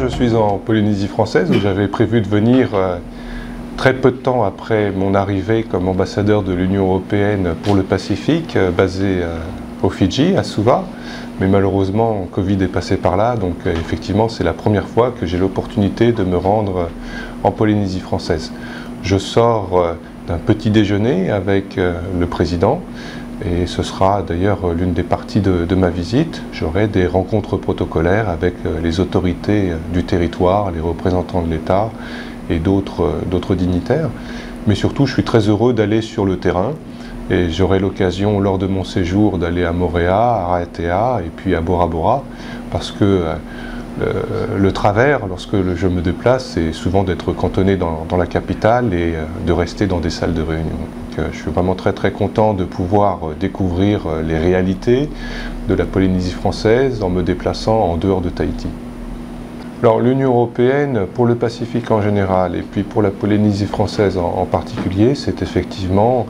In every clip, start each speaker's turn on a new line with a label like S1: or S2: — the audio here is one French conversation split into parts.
S1: je suis en Polynésie française où j'avais prévu de venir très peu de temps après mon arrivée comme ambassadeur de l'Union européenne pour le Pacifique, basé aux Fidji, à Suva. Mais malheureusement, Covid est passé par là, donc effectivement c'est la première fois que j'ai l'opportunité de me rendre en Polynésie française. Je sors d'un petit déjeuner avec le président, et ce sera d'ailleurs l'une des parties de ma visite. J'aurai des rencontres protocolaires avec les autorités du territoire, les représentants de l'État et d'autres dignitaires. Mais surtout, je suis très heureux d'aller sur le terrain et j'aurai l'occasion lors de mon séjour d'aller à Moorea, à Raiatea et puis à Bora Bora, parce que le travers, lorsque je me déplace, c'est souvent d'être cantonné dans la capitale et de rester dans des salles de réunion. Donc, je suis vraiment très content de pouvoir découvrir les réalités de la Polynésie française en me déplaçant en dehors de Tahiti. Alors l'Union européenne, pour le Pacifique en général et puis pour la Polynésie française en particulier, c'est effectivement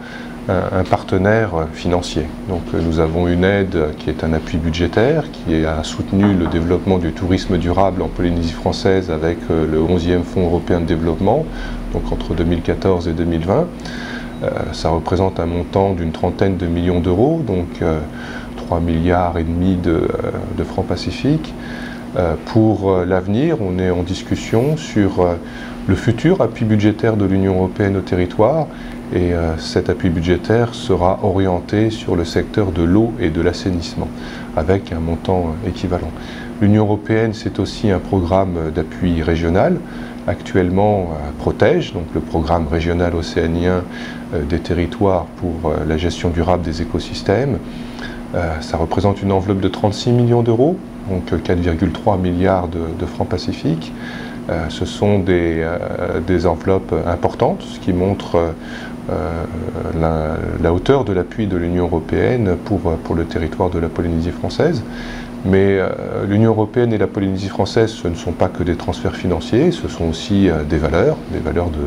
S1: un partenaire financier. Donc nous avons une aide qui est un appui budgétaire qui a soutenu le développement du tourisme durable en Polynésie française avec le 11e Fonds européen de développement, donc entre 2014 et 2020. Ça représente un montant d'une trentaine de millions d'euros, donc 3,5 milliards de francs pacifiques. Pour l'avenir, on est en discussion sur le futur appui budgétaire de l'Union européenne au territoire et cet appui budgétaire sera orienté sur le secteur de l'eau et de l'assainissement avec un montant équivalent. L'Union européenne, c'est aussi un programme d'appui régional. Actuellement, Protège, donc le programme régional océanien des territoires pour la gestion durable des écosystèmes. Ça représente une enveloppe de 36 millions d'euros, donc 4,3 milliards de francs pacifiques. Ce sont des enveloppes importantes, ce qui montre la hauteur de l'appui de l'Union européenne pour le territoire de la Polynésie française. Mais l'Union européenne et la Polynésie française, ce ne sont pas que des transferts financiers, ce sont aussi des valeurs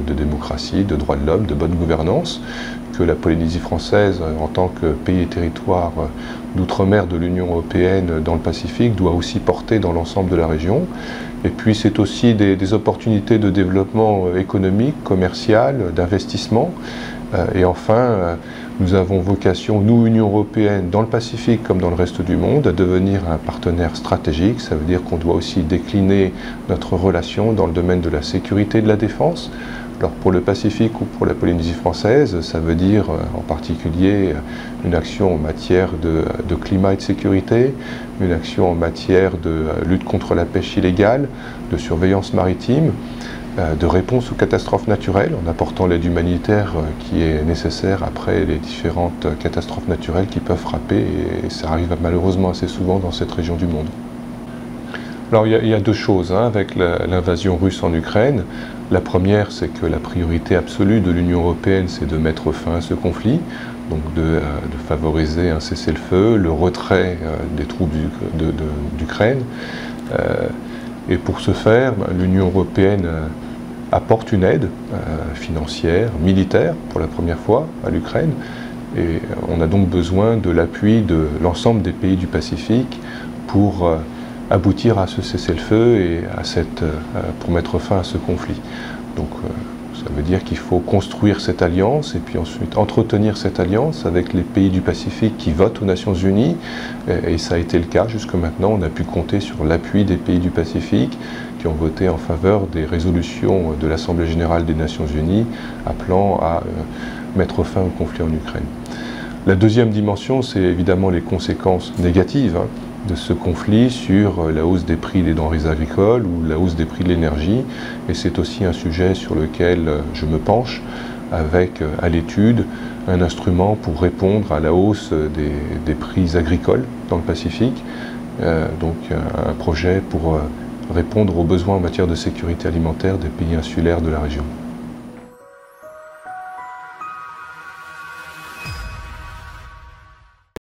S1: de démocratie, de droits de l'homme, de bonne gouvernance, que la Polynésie française, en tant que pays et territoire d'outre-mer de l'Union européenne dans le Pacifique, doit aussi porter dans l'ensemble de la région. Et puis c'est aussi des opportunités de développement économique, commercial, d'investissement. Et enfin, nous avons vocation, nous, Union européenne, dans le Pacifique comme dans le reste du monde, à devenir un partenaire stratégique. Ça veut dire qu'on doit aussi décliner notre relation dans le domaine de la sécurité et de la défense. Alors pour le Pacifique ou pour la Polynésie française, ça veut dire en particulier une action en matière de climat et de sécurité, une action en matière de lutte contre la pêche illégale, de surveillance maritime, de réponse aux catastrophes naturelles, en apportant l'aide humanitaire qui est nécessaire après les différentes catastrophes naturelles qui peuvent frapper, et ça arrive malheureusement assez souvent dans cette région du monde. Alors il y a deux choses avec l'invasion russe en Ukraine. La première, c'est que la priorité absolue de l'Union européenne, c'est de mettre fin à ce conflit, donc de favoriser un cessez-le-feu, le retrait des troupes d'Ukraine. Et pour ce faire, l'Union européenne apporte une aide financière, militaire, pour la première fois à l'Ukraine. Et on a donc besoin de l'appui de l'ensemble des pays du Pacifique pour aboutir à ce cessez-le-feu et pour mettre fin à ce conflit. Donc ça veut dire qu'il faut construire cette alliance et puis ensuite entretenir cette alliance avec les pays du Pacifique qui votent aux Nations Unies, et ça a été le cas jusque maintenant. On a pu compter sur l'appui des pays du Pacifique qui ont voté en faveur des résolutions de l'Assemblée générale des Nations Unies appelant à mettre fin au conflit en Ukraine. La deuxième dimension, c'est évidemment les conséquences négatives de ce conflit sur la hausse des prix des denrées agricoles ou la hausse des prix de l'énergie. Et c'est aussi un sujet sur lequel je me penche avec à l'étude un instrument pour répondre à la hausse des prix agricoles dans le Pacifique. Donc un projet pour répondre aux besoins en matière de sécurité alimentaire des pays insulaires de la région.